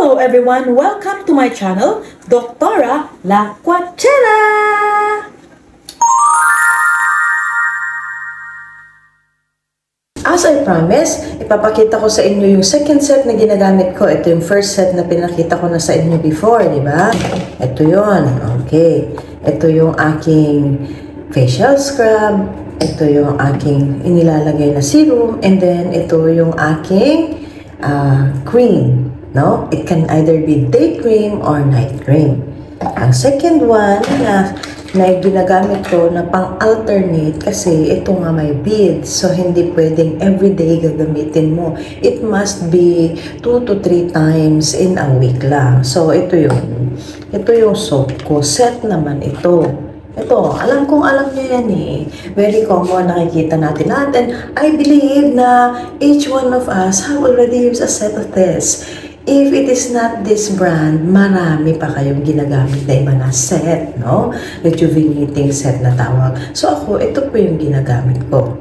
Hello everyone! Welcome to my channel, Doctora La Cuachera! As I promised, ipapakita ko sa inyo yung second set na ginagamit ko. Ito yung first set na pinakita ko na sa inyo before, di ba? Ito yun. Okay. Ito yung aking facial scrub. Ito yung aking inilalagay na serum. And then, ito yung aking cream. No? It can either be day cream or night cream. Ang second one na ginagamit ko na pang-alternate kasi ito nga may beads. So, hindi pwedeng everyday gagamitin mo. It must be 2 to 3 times in a week lang. So, ito yun. Ito yung soap ko. Set naman ito. Ito, alam nyo yan eh. Very common, nakikita natin lahat. And I believe na each one of us have already used a set of this. If it is not this brand, marami pa kayong ginagamit na iba na set, no? Rejuvenating set na tawag. So ako, ito po yung ginagamit ko.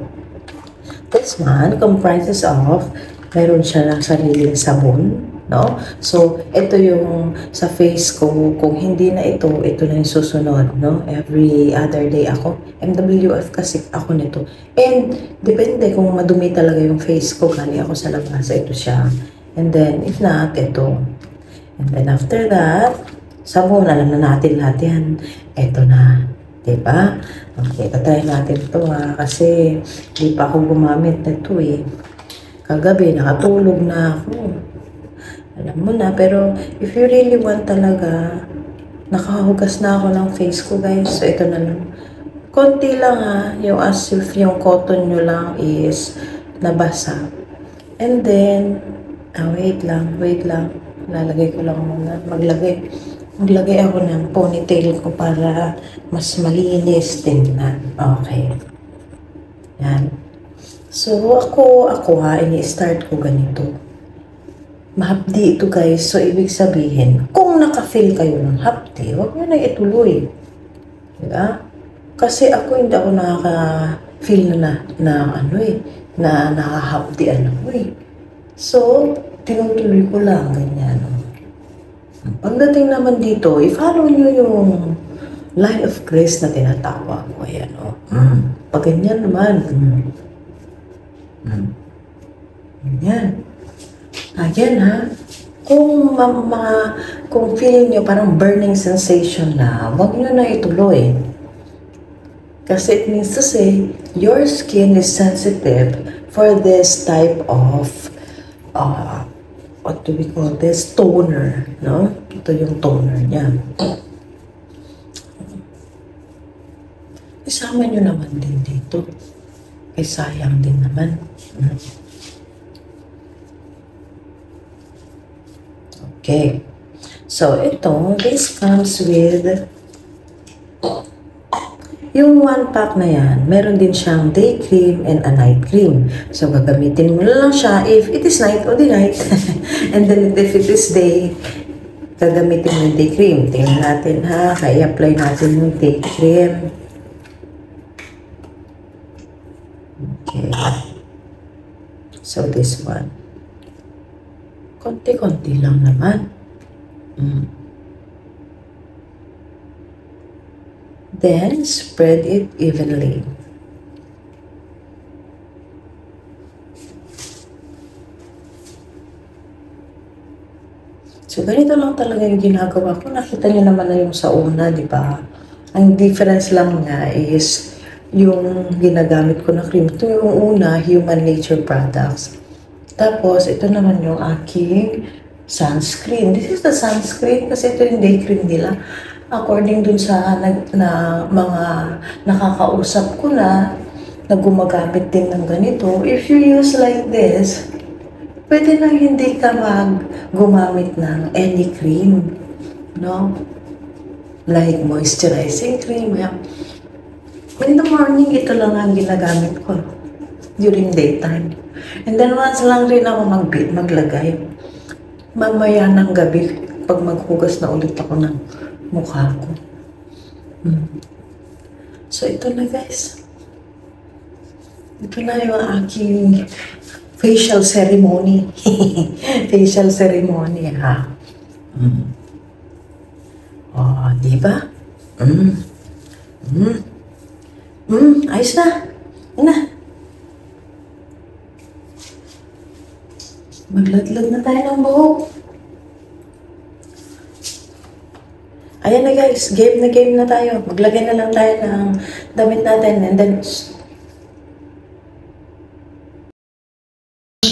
This one comprises of, meron siya ng sariling sabon, no? So, ito yung sa face ko, kung hindi na ito na yung susunod, no? Every other day ako. MWF kasi ako nito. And, depende kung madumi talaga yung face ko, galing ako sa labas, ito siya. And then, if not, ito. And then, after that, sabon, alam na natin lahat yan. Ito na. Diba? Okay, tatry natin ito kasi di pa ako gumamit na ito eh. Kagabi, nakatulog na ako. Alam mo na, pero if you really want talaga, nakahugas na ako ng face ko, guys. So, ito na lang. Konti lang yung as if yung cotton nyo lang is nabasa. And then, wait lang. Lalagay ko lang muna. Maglagay ako ng ponytail ko para mas malinis tingnan. Okay. Yan. So, ako ini-start ko ganito. Mahapdi ito, guys. So, ibig sabihin, kung naka-feel kayo ng hapdi, huwag nyo na ituloy. Diba? Kasi ako, hindi ako nakaka-feel na nakahapdi So, tinutuloy ko lang, ganyan. Pagdating naman dito, i-follow nyo yung line of grace na tinatawag ko. Ayan, Pag ganyan naman, ganyan. Ayan, Kung feel nyo parang burning sensation na, huwag nyo na ituloy. Kasi it means to say, your skin is sensitive for this type of what do we call this? Toner, no? Ito yung toner niya. Isama nyo naman din dito. Ay, sayang din naman. Okay. So, this comes with yung 1 pack na yan, meron din siyang day cream and a night cream. So, gagamitin mo lang siya if it is night o the night. And then, if it is day, gagamitin mo yung day cream. Tingnan natin kaya apply natin yung day cream. Okay. So, this one. Konti-konti lang naman. Then, spread it evenly. So, ganito lang talaga yung ginagawa ko. Nakita niyo naman na yung sa una, di ba? Ang difference lang nga is yung ginagamit ko na cream. Ito yung una, Human Nature Products. Tapos, ito naman yung aking sunscreen. This is the sunscreen kasi ito yung day cream nila. According dun sa mga nakakausap ko na gumagamit din ng ganito, if you use like this, pwede na hindi ka gumamit ng any cream, no? Like moisturizing cream. In the morning, ito lang ang ginagamit ko during daytime. And then once lang rin ako maglagay. Mamaya ng gabi, pag maghugas na ulit ako ng mukha ko. So, ito na, guys. Ito na yung aking facial ceremony. Facial ceremony, Oh, di ba? Ayos na. Yan na. Magladlad na tayo ng buhok. Ayan na guys, game na tayo. Maglagay na lang tayo ng damit natin and then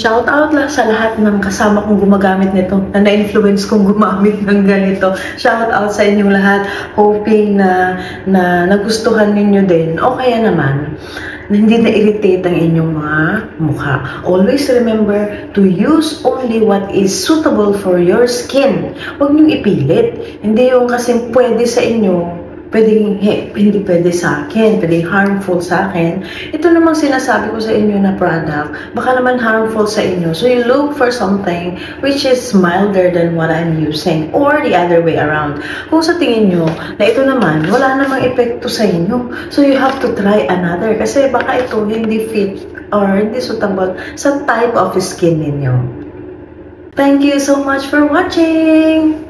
shout out lang sa lahat ng kasama kong gumagamit nito, na na-influence kong gumamit ng ganito. Shout out sa inyong lahat, hoping na nagustuhan ninyo din. O kaya naman, na hindi na-irritate ang inyong mga mukha. Always remember to use only what is suitable for your skin. Huwag niyong ipilit. Hindi yung kasi pwede sa inyo, hindi pwede sa akin, pwede harmful sa akin. Ito namang sinasabi ko sa inyo na product, baka naman harmful sa inyo. So you look for something which is milder than what I'm using, or the other way around. Kung sa tingin nyo na ito naman, wala namang epekto sa inyo, so you have to try another. Kasi baka ito hindi fit or hindi suitable sa type of skin ninyo. Thank you so much for watching!